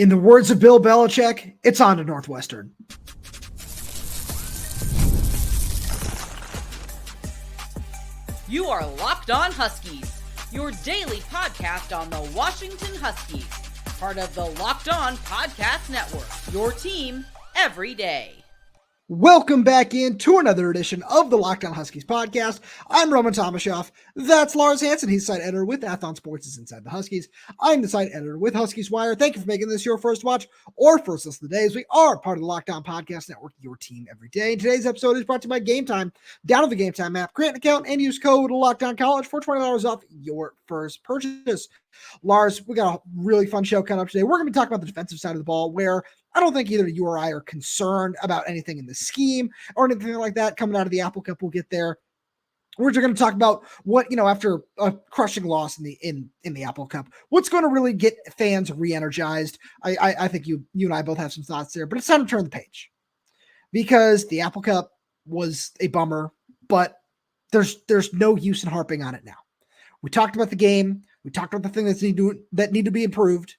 In the words of Bill Belichick, it's on to Northwestern. You are Locked On Huskies, your daily podcast on the Washington Huskies, part of the Locked On Podcast Network, your team every day. Welcome back into another edition of the Locked On Huskies podcast. I'm Roman Tomashoff. That's Lars Hanson. He's site editor with Athon Sports' Inside the Huskies. I'm the site editor with Huskies Wire. Thank you for making this your first watch or first listen of the day, as we are part of the Locked On Podcast Network, your team every day. And today's episode is brought to you by Game Time. Download the Game Time app, create an account, and use code LOCKEDONCollege for $20 off your first purchase. Lars, we got a really fun show coming up today. We're going to be talking about the defensive side of the ball, where I don't think either you or I are concerned about anything in the scheme or anything like that coming out of the Apple Cup. We'll get there. We're just going to talk about what, after a crushing loss in the Apple Cup, what's going to really get fans re-energized. I think you and I both have some thoughts there, but it's time to turn the page, because the Apple Cup was a bummer, but there's no use in harping on it now. We talked about the game. We talked about the things that need to be improved.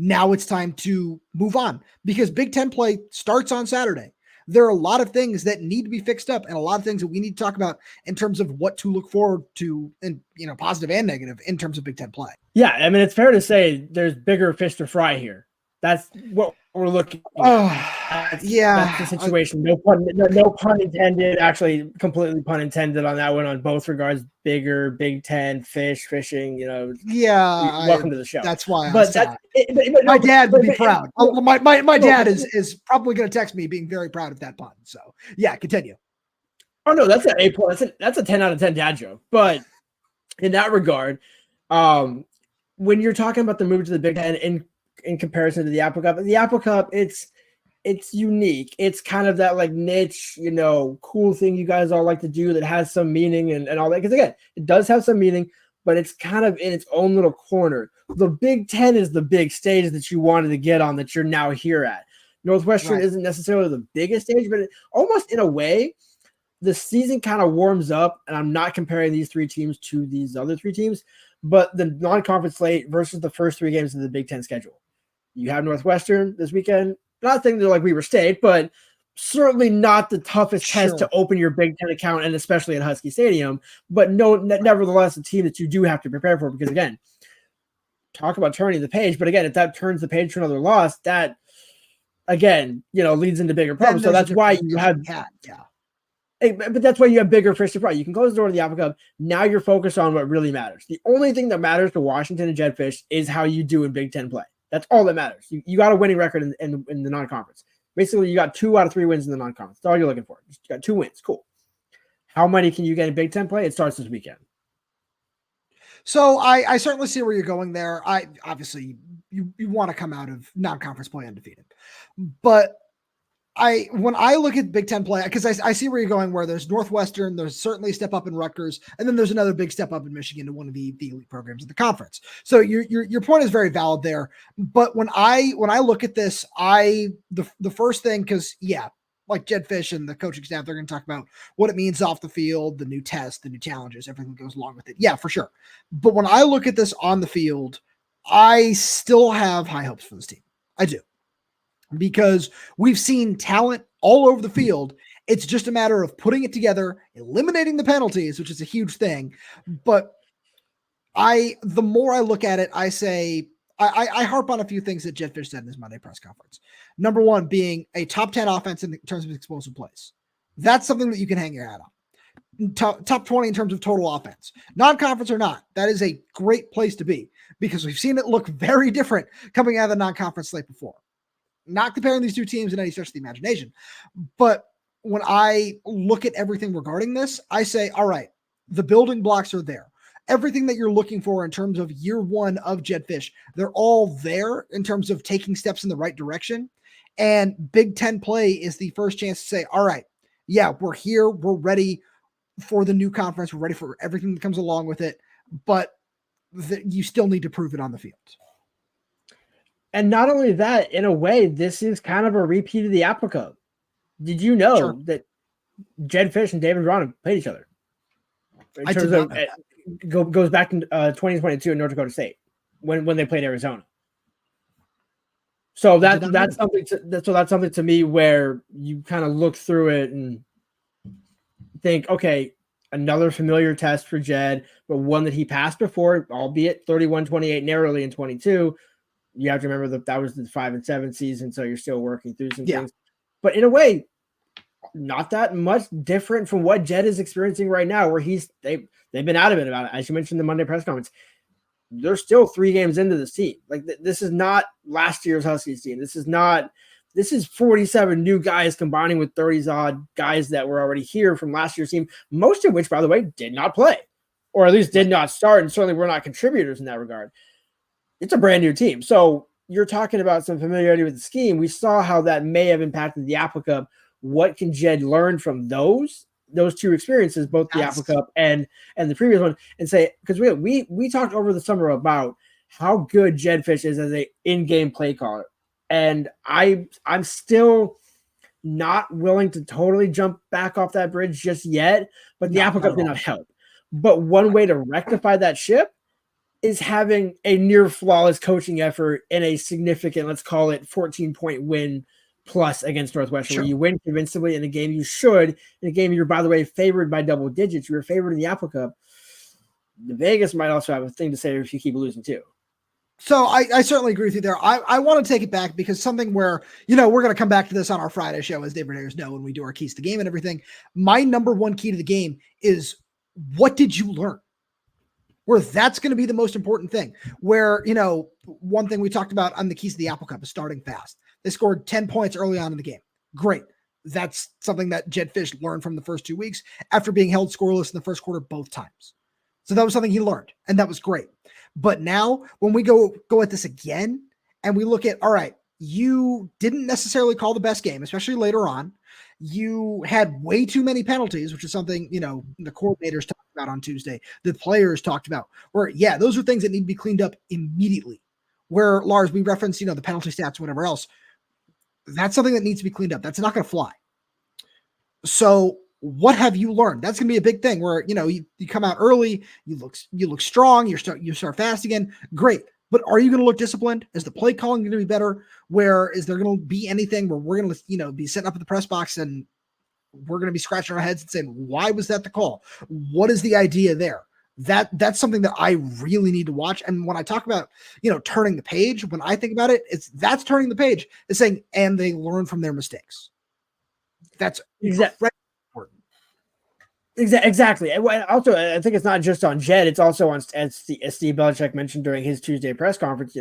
Now it's time to move on, because Big Ten play starts on Saturday. There are a lot of things that need to be fixed up and a lot of things that we need to talk about in terms of what to look forward to, and positive and negative in terms of Big Ten play. Yeah, I mean, it's fair to say there's bigger fish to fry here. That's what we're looking at. That's the situation. No pun intended. Actually, completely pun intended on that one on both regards. Bigger Big Ten fishing. Welcome to the show. That's why. But my dad would be proud. My dad is probably going to text me being very proud of that pun. So yeah, continue. Oh no, that's an A+. That's a 10 out of 10 dad joke. But in that regard, when you're talking about the move to the Big Ten in comparison to the Apple Cup, it's unique. It's kind of that like niche, cool thing you guys all like to do that has some meaning and all that. Because again, it does have some meaning, but it's kind of in its own little corner. The Big Ten is the big stage that you wanted to get on, that you're now here at. Northwestern isn't necessarily the biggest stage, but almost in a way, the season kind of warms up, and I'm not comparing these three teams to these other three teams, but the non-conference slate versus the first three games of the Big Ten schedule. You have Northwestern this weekend. Not saying they're like Weber State, but certainly not the toughest test to open your Big Ten account, and especially at Husky Stadium. But nevertheless, a team that you do have to prepare for, because again, talk about turning the page. But again, if that turns the page to another loss, that again, leads into bigger problems. So that's why you have, but that's why you have bigger fish to fry. You can close the door to the Apple Cup. Now you're focused on what really matters. The only thing that matters to Washington and Jedd Fisch is how you do in Big Ten play. That's all that matters. You got a winning record in the non-conference. Basically, you got 2 out of 3 wins in the non-conference. That's all you're looking for. You got 2 wins. Cool. How many can you get in Big Ten play? It starts this weekend. So I certainly see where you're going there. Obviously you want to come out of non-conference play undefeated, but when I look at Big Ten play, because I see where you're going, where there's Northwestern, there's certainly a step up in Rutgers, and then there's another big step up in Michigan to one of the elite programs in the conference. So your point is very valid there. But when I look at this, the first thing, because like Jedd Fisch and the coaching staff, they're going to talk about what it means off the field, the new tests, the new challenges, everything that goes along with it. Yeah, for sure. But when I look at this on the field, I still have high hopes for this team. I do. Because we've seen talent all over the field. It's just a matter of putting it together, eliminating the penalties, which is a huge thing. But the more I look at it, I say, I harp on a few things that Jedd Fisch said in his Monday press conference. Number one being a top 10 offense in terms of explosive plays. That's something that you can hang your hat on. Top 20 in terms of total offense. Non-conference or not, that is a great place to be, because we've seen it look very different coming out of the non-conference slate before. Not comparing these two teams in any stretch of the imagination. But when I look at everything regarding this, I say, all right, the building blocks are there. Everything that you're looking for in terms of year one of Jedd Fisch, they're all there in terms of taking steps in the right direction. And Big Ten play is the first chance to say, all right, we're here. We're ready for the new conference. We're ready for everything that comes along with it. But you still need to prove it on the field. And not only that, in a way, this is kind of a repeat of the Apple Cup. Did you know that Jedd Fisch and David Braun have played each other? In terms of, goes back in 2022 in North Dakota State when they played Arizona. So that's something to me where you kind of look through it and think, okay, another familiar test for Jedd, but one that he passed before, albeit 31-28 narrowly in 22. You have to remember that was the 5-7 season, so you're still working through some things. But in a way, not that much different from what Jedd is experiencing right now, where they've been adamant about it. As you mentioned in the Monday press conference, they're still 3 games into this team. Like this is not last year's Huskies team. This is 47 new guys combining with 30s odd guys that were already here from last year's team, most of which, by the way, did not play, or at least did not start, and certainly were not contributors in that regard. It's a brand new team. So you're talking about some familiarity with the scheme. We saw how that may have impacted the Apple Cup. What can Jedd learn from those 2 experiences, both the Apple Cup and the previous one, and say, because we talked over the summer about how good Jedd Fisch is as a in-game play caller. And I'm still not willing to totally jump back off that bridge just yet, but the Apple Cup did not help. But one way to rectify that ship is having a near flawless coaching effort in a significant, let's call it 14-point win plus against Northwestern, where you win convincingly in a game you should, in a game you're, by the way, favored by double digits. You were favored in the Apple Cup. The Vegas might also have a thing to say if you keep losing too. So I certainly agree with you there. I want to take it back because something where, we're going to come back to this on our Friday show, as David Ayers know, when we do our keys to the game and everything. My number one key to the game is, what did you learn? Where that's going to be the most important thing. Where, one thing we talked about on the keys to the Apple Cup is starting fast. They scored 10 points early on in the game. Great. That's something that Jedd Fisch learned from the first 2 weeks after being held scoreless in the first quarter both times. So that was something he learned, and that was great. But now when we go at this again and we look at, all right, you didn't necessarily call the best game, especially later on. You had way too many penalties, which is something, the coordinators talked about on Tuesday, the players talked about, where, those are things that need to be cleaned up immediately. Where, Lars, we referenced, the penalty stats, whatever else. That's something that needs to be cleaned up. That's not going to fly. So what have you learned? That's going to be a big thing where, you come out early, you look strong, you start fast again. Great. But are you going to look disciplined? Is the play calling going to be better? Where is there going to be anything where we're going to, be sitting up at the press box and we're going to be scratching our heads and saying, why was that the call? What is the idea there? That's something that I really need to watch. And when I talk about, turning the page, when I think about it, that's turning the page. It's saying, and they learn from their mistakes. That's exactly important. Exactly. Also, I think it's not just on Jedd. It's also on, as Steve Belichick mentioned during his Tuesday press conference,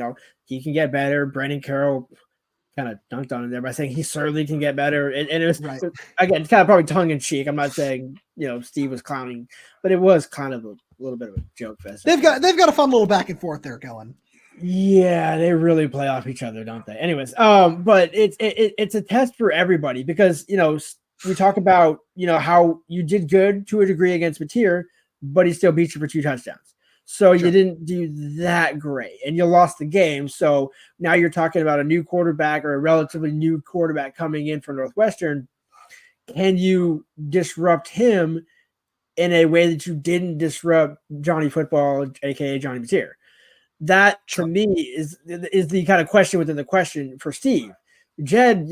he can get better. Brandon Carroll kind of dunked on him there by saying he certainly can get better. And it was, again, kind of probably tongue in cheek. I'm not saying, Steve was clowning, but it was kind of a little bit of a joke fest. They've got a fun little back and forth there going. Yeah, they really play off each other, don't they? Anyways, but it's a test for everybody because, we talk about, how you did good to a degree against Mateer, but he still beat you for 2 touchdowns. So you didn't do that great and you lost the game. So now you're talking about a new quarterback or a relatively new quarterback coming in for Northwestern. Can you disrupt him in a way that you didn't disrupt Johnny Football, aka Johnny Mateer? That to me is the kind of question within the question for Steve. Jedd,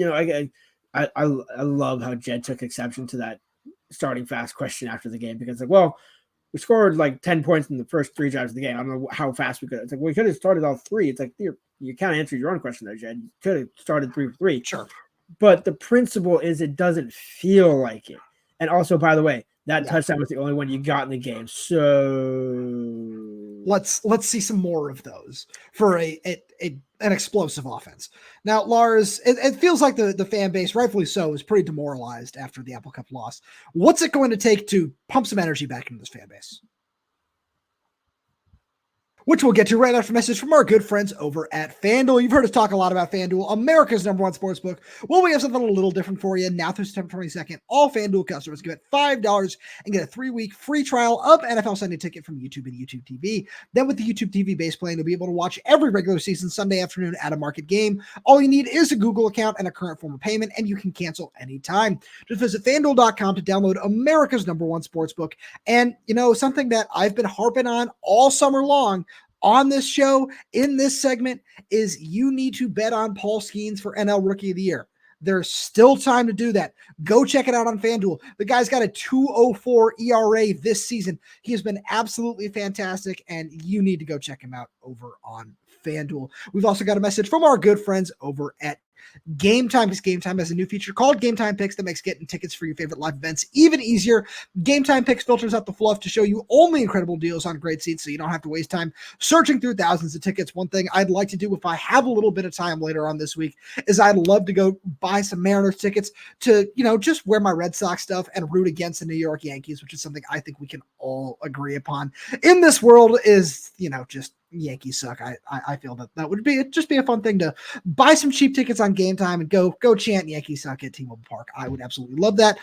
I love how Jedd took exception to that starting fast question after the game because we scored 10 points in the first 3 drives of the game. I don't know how fast we could. It's we could have started all 3. It's you kind of answered your own question there, Jedd. You could have started 3 for 3. Sure. But the principle is it doesn't feel like it. And also, by the way, that touchdown was the only one you got in the game. So let's see some more of those for an explosive offense. Now, Lars, it feels like the fan base, rightfully so, is pretty demoralized after the Apple Cup loss. What's it going to take to pump some energy back into this fan base? Which we'll get to right after a message from our good friends over at FanDuel. You've heard us talk a lot about FanDuel, America's #1 sportsbook. Well, we have something a little different for you. Now through September 22nd, all FanDuel customers get $5 and get a 3-week free trial of NFL Sunday Ticket from YouTube and YouTube TV. Then with the YouTube TV base plan, you'll be able to watch every regular season Sunday afternoon at a market game. All you need is a Google account and a current form of payment, and you can cancel anytime. Just visit FanDuel.com to download America's #1 sportsbook. And, something that I've been harping on all summer long, on this show in this segment is you need to bet on Paul Skeens for NL Rookie of the Year. There's still time to do that. Go check it out on FanDuel. The guy's got a 2.04 ERA this season. He has been absolutely fantastic, and you need to go check him out over on FanDuel. We've also got a message from our good friends over at Game Time, because Game Time has a new feature called Game Time Picks that makes getting tickets for your favorite live events even easier. Game Time Picks filters out the fluff to show you only incredible deals on great seats, so you don't have to waste time searching through thousands of tickets. One thing I'd like to do if I have a little bit of time later on this week is I'd love to go buy some Mariners tickets to, just wear my Red Sox stuff and root against the New York Yankees, which is something I think we can all agree upon in this world is, just Yankees suck. I feel that would be a fun thing to buy some cheap tickets on Game Time and go chant Yankees suck at T-Mobile Park. I would absolutely love that.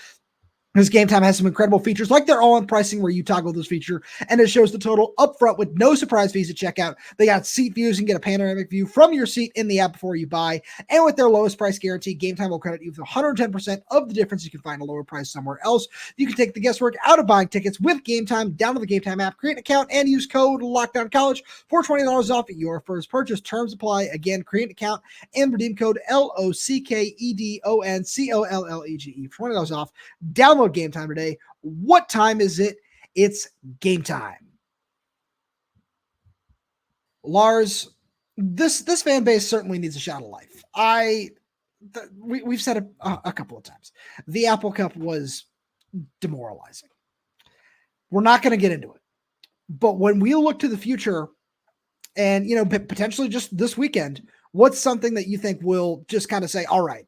This Game Time has some incredible features like their all-in pricing where you toggle this feature and it shows the total up front with no surprise fees at checkout. They got seat views and get a panoramic view from your seat in the app before you buy. And with their lowest price guarantee, Game Time will credit you with 110% of the difference. You can find a lower price somewhere else. You can take the guesswork out of buying tickets with Game Time. Download the Game Time app, create an account, and use code LOCKDOWNCollege for $20 off your first purchase. Terms apply. Again, create an account and redeem code LOCKEDONCOLLEGE for $20 off. Download Game Time today. What time is it? It's game time. Lars, this fan base certainly needs a shot of life. We've said it a couple of times. The Apple Cup was demoralizing. We're not going to get into it. But when we look to the future and, potentially just this weekend, what's something that you think will just kind of say, all right,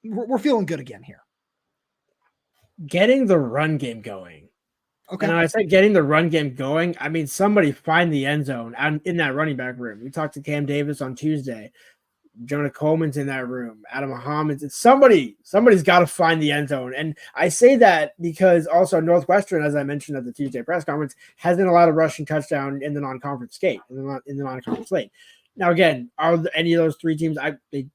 we're feeling good again here? Getting the run game going. Okay. And when I say getting the run game going, I mean somebody find the end zone and in that running back room. We talked to Cam Davis on Tuesday. Jonah Coleman's in that room. Adam Muhammad's. It's somebody's got to find the end zone. And I say that because also Northwestern, as I mentioned at the Tuesday press conference, hasn't allowed a rushing touchdown in the non-conference slate. Now again, are any of those three teams? They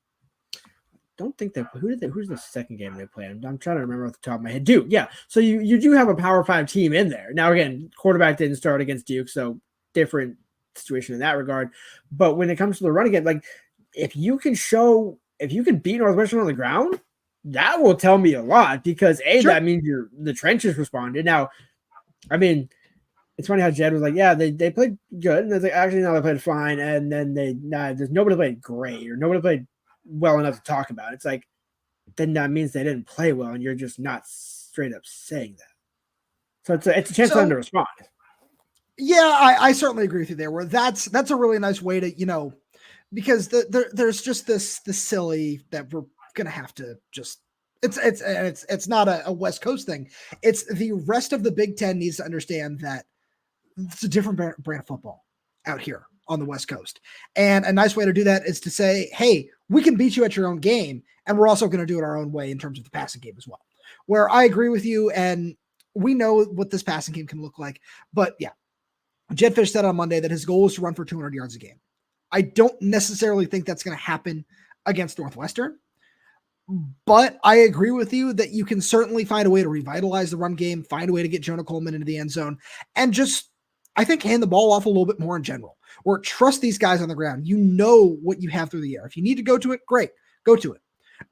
don't think that who's the second game they played? I'm trying to remember off the top of my head. Duke, yeah. So you do have a Power 5 team in there. Now again, quarterback didn't start against Duke, so different situation in that regard. But when it comes to the running game, like if you can beat Northwestern on the ground, that will tell me a lot because that means the trenches responded. Now, I mean, it's funny how Jedd was like, yeah, they played good, and it's like actually no, they played fine, and then there's nobody played great or nobody played well enough to talk about. It's like then that means they didn't play well, and you're just not straight up saying that. So it's a chance for them to respond. Yeah, I certainly agree with you there. Where that's a really nice way to because there's just this silly that we're gonna have to just. It's not a West Coast thing. It's the rest of the Big Ten needs to understand that it's a different brand of football out here on the West Coast. And a nice way to do that is to say, hey, we can beat you at your own game, and we're also going to do it our own way in terms of the passing game as well. Where I agree with you, and we know what this passing game can look like. But yeah, Jedd Fisch said on Monday that his goal is to run for 200 yards a game. I don't necessarily think that's going to happen against Northwestern, but I agree with you that you can certainly find a way to revitalize the run game, find a way to get Jonah Coleman into the end zone, and just, I think, hand the ball off a little bit more in general, or trust these guys on the ground. You know what you have through the air. If you need to go to it, great, go to it.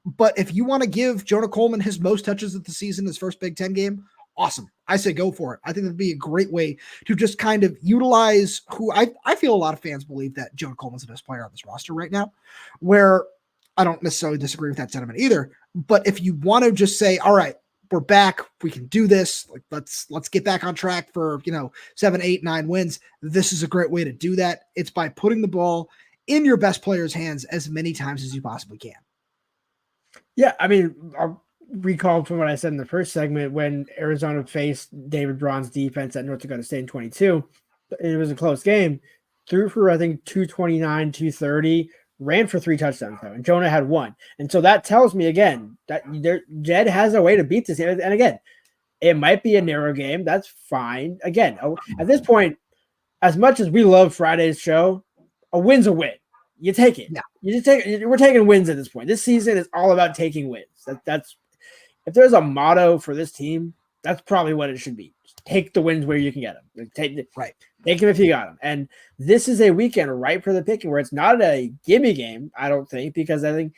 But if you want to give Jonah Coleman his most touches of the season, his first Big Ten game, awesome. I say go for it. I think that'd be a great way to just kind of utilize who I feel a lot of fans believe that Jonah Coleman's the best player on this roster right now, where I don't necessarily disagree with that sentiment either. But if you want to just say, all right, we're back, we can do this. Like let's get back on track for 7, 8, 9 wins. This is a great way to do that. It's by putting the ball in your best player's hands as many times as you possibly can. Yeah, I mean, I'll recall from what I said in the first segment when Arizona faced David Braun's defense at North Dakota State in 22. It was a close game. Threw for, I think, 229, 230, ran for 3 touchdowns, though, and Jonah had 1. And so that tells me, again, that Jedd has a way to beat this game. And again, it might be a narrow game. That's fine. Again, at this point, as much as we love Friday's show, a win's a win. You take it. Yeah. You just take it. We're taking wins at this point. This season is all about taking wins. That's if there's a motto for this team, that's probably what it should be. Just take the wins where you can get them. Right. Take him if you got him. And this is a weekend ripe for the picking where it's not a gimme game, I don't think, because I think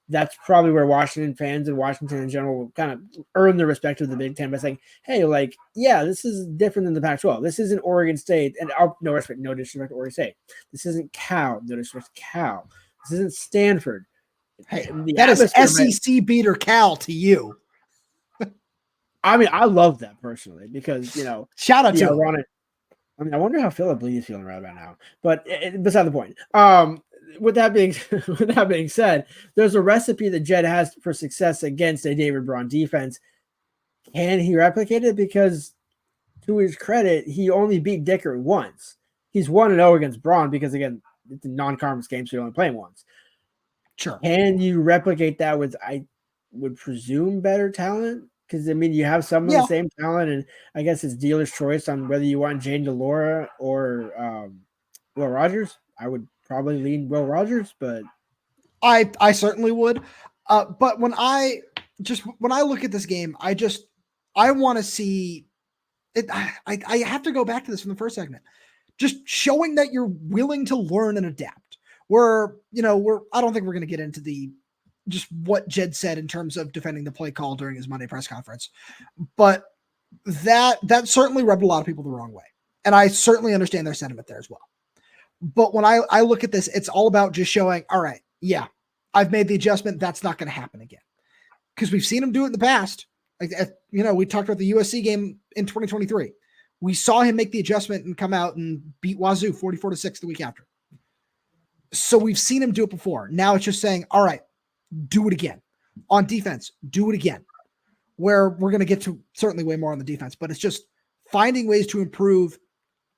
that's probably where Washington fans and Washington in general will kind of earn the respect of the Big Ten by saying, hey, like, yeah, this is different than the Pac-12. This isn't Oregon State. And no disrespect to Oregon State. This isn't Cal. No disrespect to Cal. This isn't Stanford. Hey, that is SEC beater Cal to you. I mean, I love that personally because, shout out to him. I wonder how Philip Lee is feeling right about now, but beside the point. With that being said, there's a recipe that Jedd has for success against a David Braun defense. Can he replicate it? Because to his credit, he only beat Dicker once. He's 1-0 against Braun because, again, it's a non-conference game, so you only play him once. Sure. Can you replicate that with, I would presume, better talent? Because, I mean, you have some of the same talent, and I guess it's dealer's choice on whether you want Jane DeLora or Will Rogers. I would probably lean Will Rogers, but I certainly would. But when I look at this game, I want to see it. I have to go back to this from the first segment, just showing that you're willing to learn and adapt. I don't think we're going to get into just what Jedd said in terms of defending the play call during his Monday press conference, but that certainly rubbed a lot of people the wrong way. And I certainly understand their sentiment there as well. But when I look at this, it's all about just showing, all right, yeah, I've made the adjustment. That's not going to happen again. Because we've seen him do it in the past. We talked about the USC game in 2023. We saw him make the adjustment and come out and beat Wazoo 44-6 the week after. So we've seen him do it before. Now it's just saying, all right, do it again. On defense, do it again. Where we're going to get to certainly way more on the defense, but it's just finding ways to improve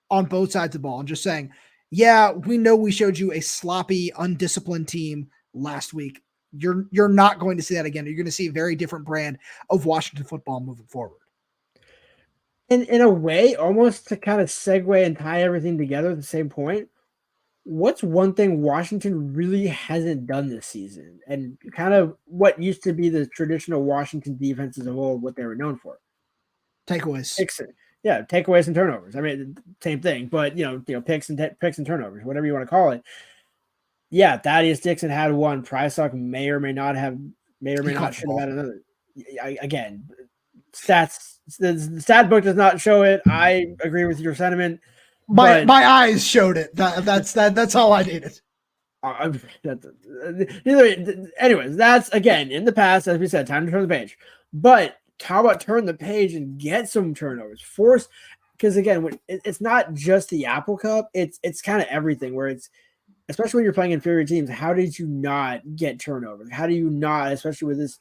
on both sides of the ball and just saying, yeah, we know we showed you a sloppy, undisciplined team last week. You're not going to see that again. You're going to see a very different brand of Washington football moving forward. In a way, almost to kind of segue and tie everything together at the same point, what's one thing Washington really hasn't done this season? And kind of what used to be the traditional Washington defenses of old, what they were known for? Takeaways. Takeaways and turnovers. I mean, same thing, but picks and turnovers, whatever you want to call it. Yeah, Thaddeus Dixon had one. Prysock may or may not should have had another. Again, stats. The stat book does not show it. I agree with your sentiment. My eyes showed it. That's all I needed. Anyways, that's again in the past, as we said, time to turn the page. But how about turn the page and get some turnovers? Because again, it's not just the Apple Cup; it's kind of everything. Where it's especially when you're playing inferior teams. How did you not get turnovers? How do you not, especially with this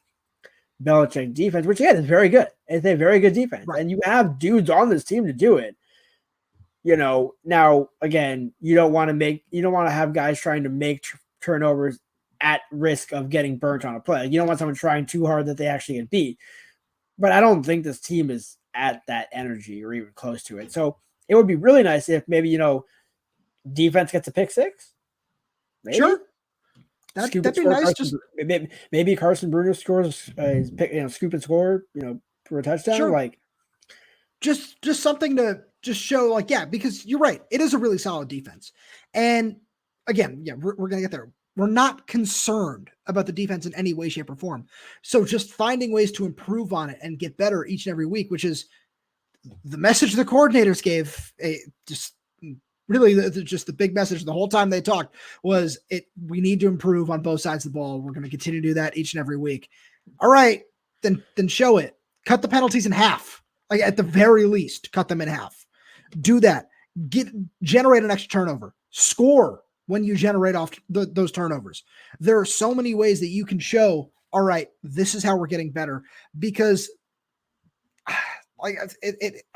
Belichick defense, which again is very good. It's a very good defense, right. And you have dudes on this team to do it. Now again, you don't want to have guys trying to make turnovers at risk of getting burnt on a play. You don't want someone trying too hard that they actually get beat. But I don't think this team is at that energy or even close to it. So it would be really nice if maybe, defense gets a pick six. Maybe. Sure. That'd be nice. Maybe Carson Bruno scores scoop and score, for a touchdown. Sure. Like just something to just show because you're right. It is a really solid defense. And again, we're going to get there. We're not concerned about the defense in any way, shape, or form. So just finding ways to improve on it and get better each and every week, which is the message the coordinators gave. Just the big message the whole time they talked was we need to improve on both sides of the ball. We're going to continue to do that each and every week. All right, then show it. Cut the penalties in half. At the very least, cut them in half. Do that. Generate an extra turnover. Score when you generate off those turnovers. There are so many ways that you can show, all right, this is how we're getting better, because I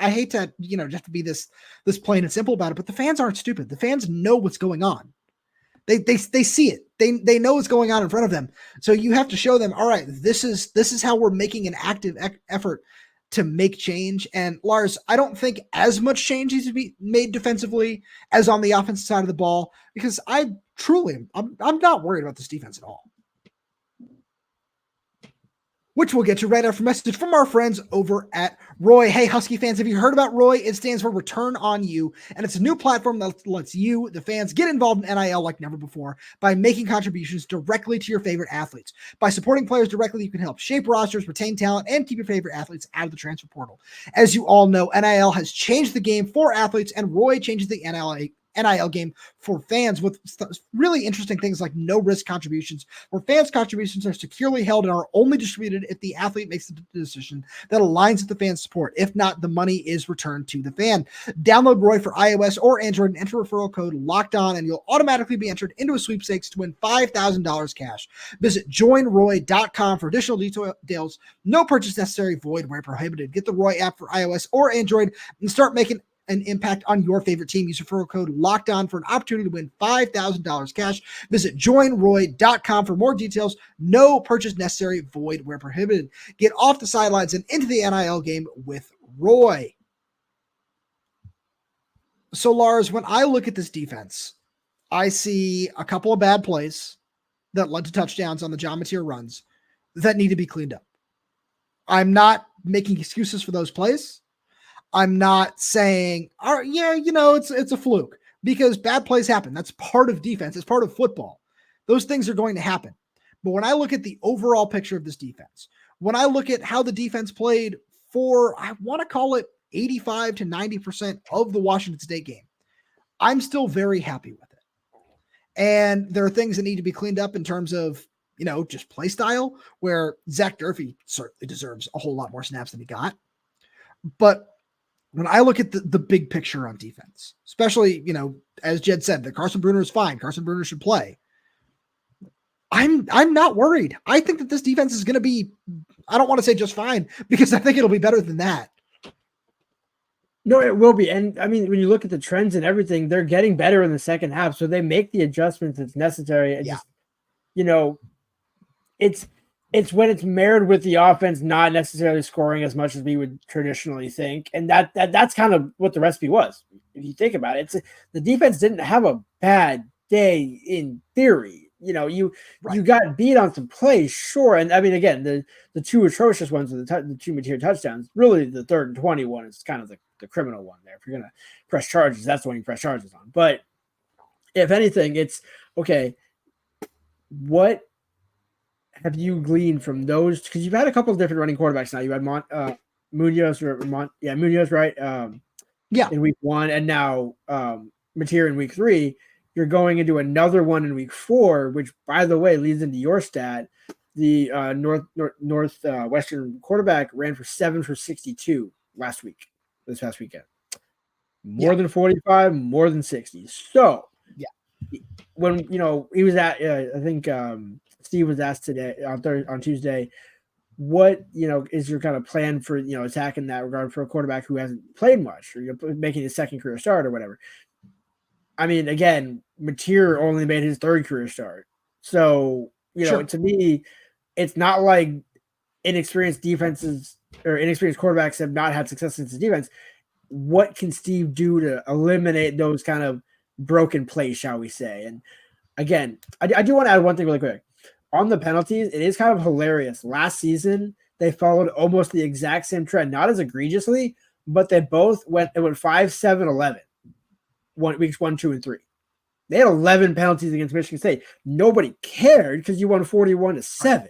hate to, just to be this plain and simple about it, but the fans aren't stupid. The fans know what's going on. They see it. They know what's going on in front of them. So you have to show them, all right, this is how we're making an active effort to make change. And Lars, I don't think as much change needs to be made defensively as on the offensive side of the ball, because I'm not worried about this defense at all. Which we'll get to right after a message from our friends over at Roy, hey, Husky fans, have you heard about Roy? It stands for Return on You, and it's a new platform that lets you, the fans, get involved in NIL like never before by making contributions directly to your favorite athletes. By supporting players directly, you can help shape rosters, retain talent, and keep your favorite athletes out of the transfer portal. As you all know, NIL has changed the game for athletes, and Roy changes the NIL game for fans with really interesting things like no risk contributions, where fans' contributions are securely held and are only distributed if the athlete makes the decision that aligns with the fan's support. If not, the money is returned to the fan. Download Roy for iOS or Android and enter referral code Locked On, and you'll automatically be entered into a sweepstakes to win $5,000 cash. Visit joinroy.com for additional details. No purchase necessary, void where prohibited. Get the Roy app for iOS or Android and start making an impact on your favorite team. Use referral code Locked On for an opportunity to win $5,000 cash. Visit joinroy.com for more details. No purchase necessary, void where prohibited. Get off the sidelines and into the NIL game with Roy. So, Lars, when I look at this defense, I see a couple of bad plays that led to touchdowns on the John Mateer runs that need to be cleaned up. I'm not making excuses for those plays. I'm not saying, it's a fluke, because bad plays happen. That's part of defense. It's part of football. Those things are going to happen. But when I look at the overall picture of this defense, when I look at how the defense played for, I want to call it 85 to 90% of the Washington State game, I'm still very happy with it. And there are things that need to be cleaned up in terms of, just play style, where Zach Durfee certainly deserves a whole lot more snaps than he got. But when I look at the big picture on defense, especially, as Jedd said, that Carson Bruner is fine. Carson Bruner should play. I'm not worried. I think that this defense is going to be, I don't want to say just fine, because I think it'll be better than that. No, it will be. And I mean, when you look at the trends and everything, they're getting better in the second half. So they make the adjustments that's necessary. And just, it's when it's married with the offense not necessarily scoring as much as we would traditionally think. And that's kind of what the recipe was. If you think about it, the defense didn't have a bad day in theory. You got beat on some plays, sure. And I mean, again, the two atrocious ones with the two Mateer touchdowns, really the 3rd and 21 is kind of the criminal one there. If you're going to press charges, that's the one you press charges on. But if anything, it's okay. What have you gleaned from those? Because you've had a couple of different running quarterbacks now. You had Munoz, right? In week 1, and now Mateer in week 3. You're going into another one in week 4, which, by the way, leads into your stat. The Northwestern quarterback ran for 7 for 62 this past weekend. More than 45, more than 60. So, when he was at, I think Steve was asked today on Tuesday, what is your kind of plan for attacking that regard for a quarterback who hasn't played much, or making his second career start or whatever. I mean, again, Mateer only made his 3rd career start, so to me, it's not like inexperienced defenses or inexperienced quarterbacks have not had success in the defense. What can Steve do to eliminate those kind of broken plays, shall we say? And again, I do want to add one thing really quick. On the penalties, it is kind of hilarious. Last season, they followed almost the exact same trend, not as egregiously, but they both went 5, 7, 11. Weeks 1, 2, and 3. They had 11 penalties against Michigan State. Nobody cared because you won 41-7.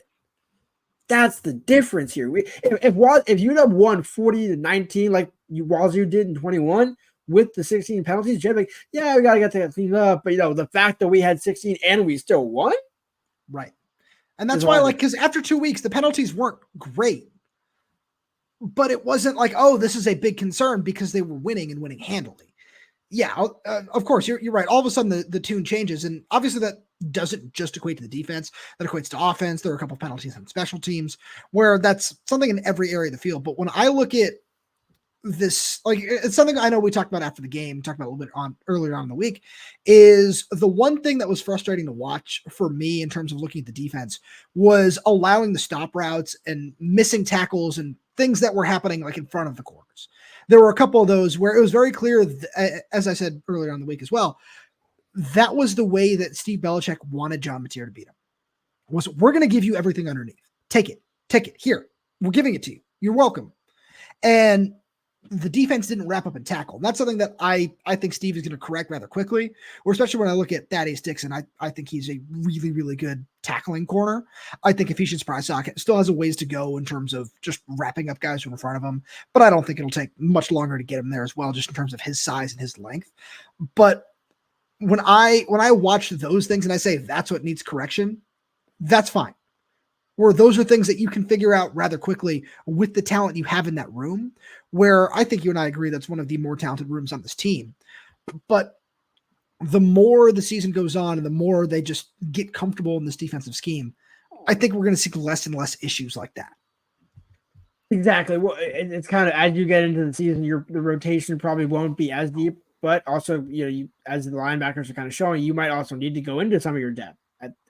That's the difference here. If you'd have won 40-19 like Wazoo did in 21 with the 16 penalties, Jedd like, we got to get that cleaned up. But the fact that we had 16 and we still won, right? And that's why, because after 2 weeks, the penalties weren't great, but it wasn't like, oh, this is a big concern because they were winning and winning handily. Yeah, of course, you're right. All of a sudden, the tune changes, and obviously that doesn't just equate to the defense. That equates to offense. There are a couple of penalties on special teams where that's something in every area of the field. But when I look at this, it's something I know we talked about after the game, talked about a little bit earlier on in the week, is the one thing that was frustrating to watch for me in terms of looking at the defense was allowing the stop routes and missing tackles and things that were happening in front of the corners. There were a couple of those where it was very clear, as I said earlier on the week as well, that was the way that Steve Belichick wanted John Mateer to beat him. We're going to give you everything underneath. Take it. Here. We're giving it to you. You're welcome. And the defense didn't wrap up and tackle. And that's something that I think Steve is going to correct rather quickly, or especially when I look at Thaddeus Dixon. I think he's a really, really good tackling corner. I think Ephesians Prysock still has a ways to go in terms of just wrapping up guys from in front of him, but I don't think it'll take much longer to get him there as well, just in terms of his size and his length. But when I watch those things and I say that's what needs correction, that's fine. Where those are things that you can figure out rather quickly with the talent you have in that room, where I think you and I agree that's one of the more talented rooms on this team. But the more the season goes on and the more they just get comfortable in this defensive scheme, I think we're going to see less and less issues like that. Exactly. Well, it's kind of, as you get into the season, the rotation probably won't be as deep, but also, as the linebackers are kind of showing, you might also need to go into some of your depth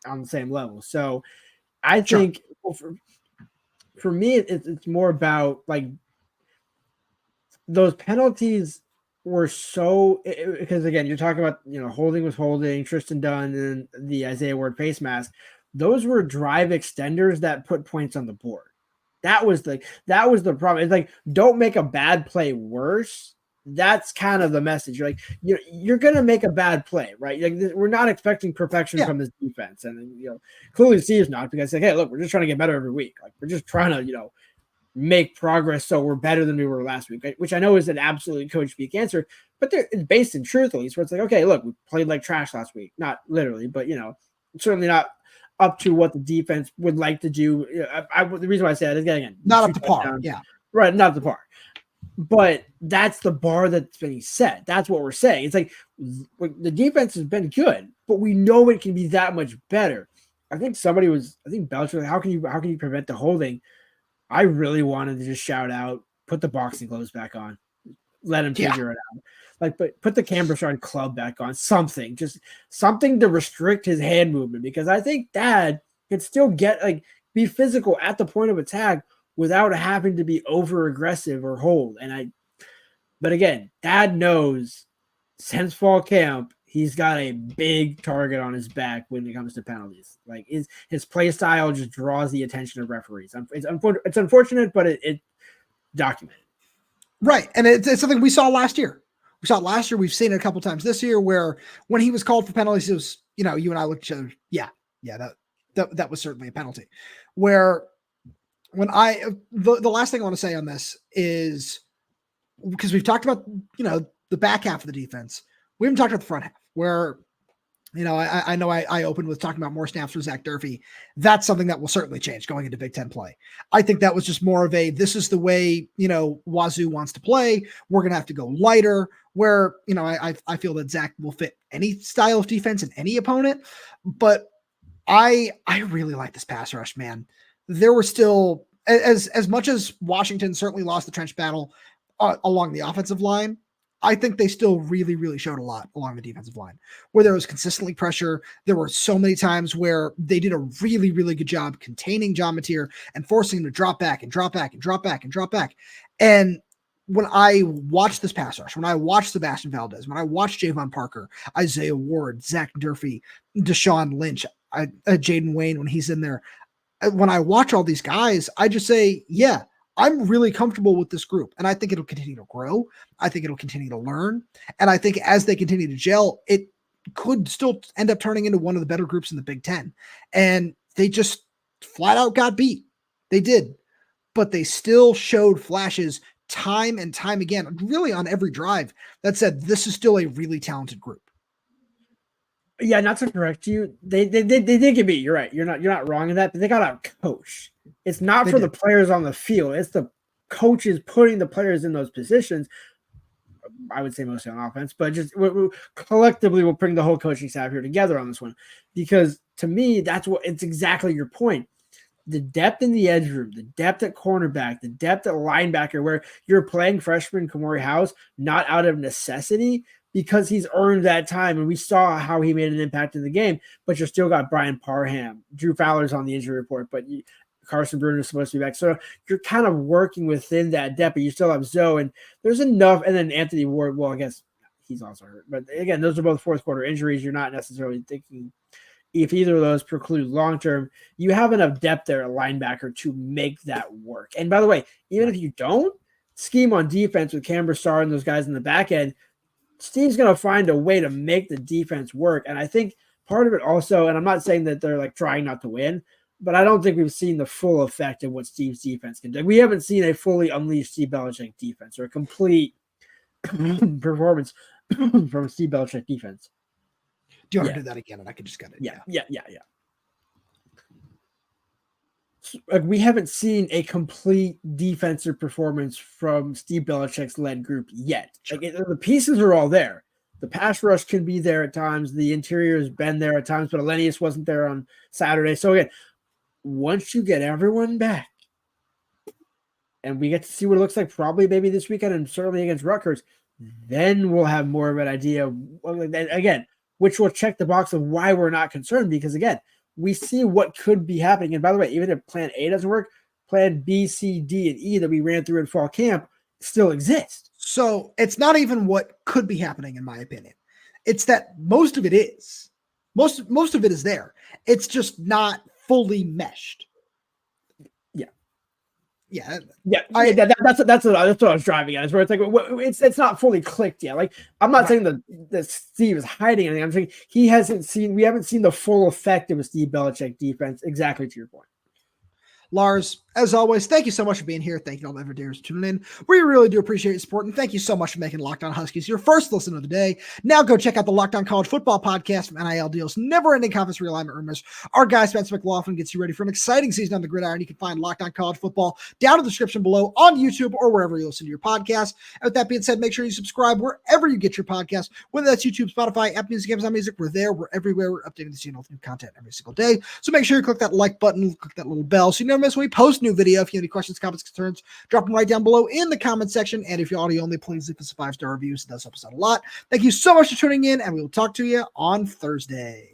on the same level. So I think for me, it's more about like those penalties were so, because again, you're talking about, holding was holding, Tristan Dunn and the Isaiah Ward face mask. Those were drive extenders that put points on the board. That was the problem. It's like, don't make a bad play worse. That's kind of the message. You're like, you're going to make a bad play, right? Like, we're not expecting perfection from this defense. And, clearly Steve's not, because like, hey, look, we're just trying to get better every week. Like, we're just trying to, make progress so we're better than we were last week, right? Which I know is an absolutely coach speak answer, but it's based in truth, at least, where it's like, okay, look, we played like trash last week. Not literally, but, certainly not up to what the defense would like to do. The reason why I say that is, again, not up to par. Yeah. Right. Not up to par. But that's the bar that's being set. That's what we're saying. It's like the defense has been good, but we know it can be that much better. I think Belcher, like, how can you prevent the holding? I really wanted to just shout out, put the boxing gloves back on, let him figure it out. Like, but put the Canberra Shard club back on, something to restrict his hand movement, because I think Dad can still be physical at the point of attack without having to be over aggressive or hold. But again, Dad knows since fall camp, he's got a big target on his back when it comes to penalties. Like, his play style just draws the attention of referees. It's unfortunate, but it documented. Right. And it's something we saw last year. We've seen it a couple times this year, where when he was called for penalties, it was, you and I looked at each other. Yeah, that was certainly a penalty. Where when the last thing I want to say on this is, because we've talked about, the back half of the defense, we haven't talked about the front half, where, I know I opened with talking about more snaps for Zach Durfee. That's something that will certainly change going into Big Ten play. I think that was just more of this is the way, Wazoo wants to play. We're going to have to go lighter, where, I feel that Zach will fit any style of defense and any opponent. But I really like this pass rush, man. There were still, as much as Washington certainly lost the trench battle along the offensive line, I think they still really, really showed a lot along the defensive line, where there was consistently pressure. There were so many times where they did a really, really good job containing John Mateer and forcing him to drop back and drop back and drop back and drop back. And when I watched this pass rush, when I watched Sebastian Valdez, when I watched Javon Parker, Isaiah Ward, Zach Durfee, Deshaun Lynch, Jaden Wayne when he's in there, when I watch all these guys, I just say, yeah, I'm really comfortable with this group, and I think it'll continue to grow. I think it'll continue to learn. And I think as they continue to gel, it could still end up turning into one of the better groups in the Big Ten. And they just flat out got beat. They did, but they still showed flashes time and time again, really on every drive, that said, this is still a really talented group. Yeah, not to correct you. They did get beat. You're right. You're not wrong in that, but they got out coached. It's not for the players on the field. It's the coaches putting the players in those positions. I would say mostly on offense, but just collectively we'll bring the whole coaching staff here together on this one, because to me, it's exactly your point. The depth in the edge room, the depth at cornerback, the depth at linebacker, where you're playing freshman Kamori House, not out of necessity, because he's earned that time. And we saw how he made an impact in the game, but you still got Brian Parham. Drew Fowler's on the injury report, but Carson Bruner is supposed to be back. So you're kind of working within that depth, but you still have Zoe, and there's enough. And then Anthony Ward, well, I guess he's also hurt. But again, those are both fourth quarter injuries. You're not necessarily thinking if either of those preclude long-term. You have enough depth there at linebacker to make that work. And by the way, even if you don't, scheme on defense with Cam Brassard and those guys in the back end, Steve's going to find a way to make the defense work. And I think part of it also, and I'm not saying that they're like trying not to win, but I don't think we've seen the full effect of what Steve's defense can do. We haven't seen a fully unleashed Steve Belichick defense or a complete performance from Steve Belichick defense. Do you want to do that again? And I could just get it. Yeah. Like, we haven't seen a complete defensive performance from Steve Belichick's led group yet. Sure. Like, the pieces are all there. The pass rush can be there at times. The interior has been there at times, but Elenius wasn't there on Saturday. So again, once you get everyone back and we get to see what it looks like probably maybe this weekend and certainly against Rutgers, then we'll have more of an idea, again, which will check the box of why we're not concerned, because again, we see what could be happening. And by the way, even if plan A doesn't work, plan B, C, D, and E that we ran through in fall camp still exist. So it's not even what could be happening, in my opinion. It's that most of it is. Most of it is there. It's just not fully meshed. That's what I was driving at. Is where it's like it's not fully clicked yet. Like, I'm not saying that Steve is hiding anything. I'm saying we haven't seen the full effect of a Steve Belichick defense. Exactly to your point. Lars, as always, thank you so much for being here. Thank you to all the everydayers tuning in. We really do appreciate your support, and thank you so much for making Locked On Huskies your first listen of the day. Now go check out the Locked On College Football podcast from NIL deals, never-ending conference realignment rumors. Our guy Spencer McLaughlin gets you ready for an exciting season on the gridiron. You can find Locked On College Football down in the description below on YouTube or wherever you listen to your podcast. And with that being said, make sure you subscribe wherever you get your podcast, whether that's YouTube, Spotify, Apple Music, Amazon Music. We're there. We're everywhere. We're updating the channel with new content every single day. So make sure you click that like button, click that little bell so you never miss when we post new video. If you have any questions, comments, concerns, drop them right down below in the comment section. And if you're audio only, please leave us a 5-star review. It does help us out a lot. Thank you so much for tuning in, and we will talk to you on Thursday.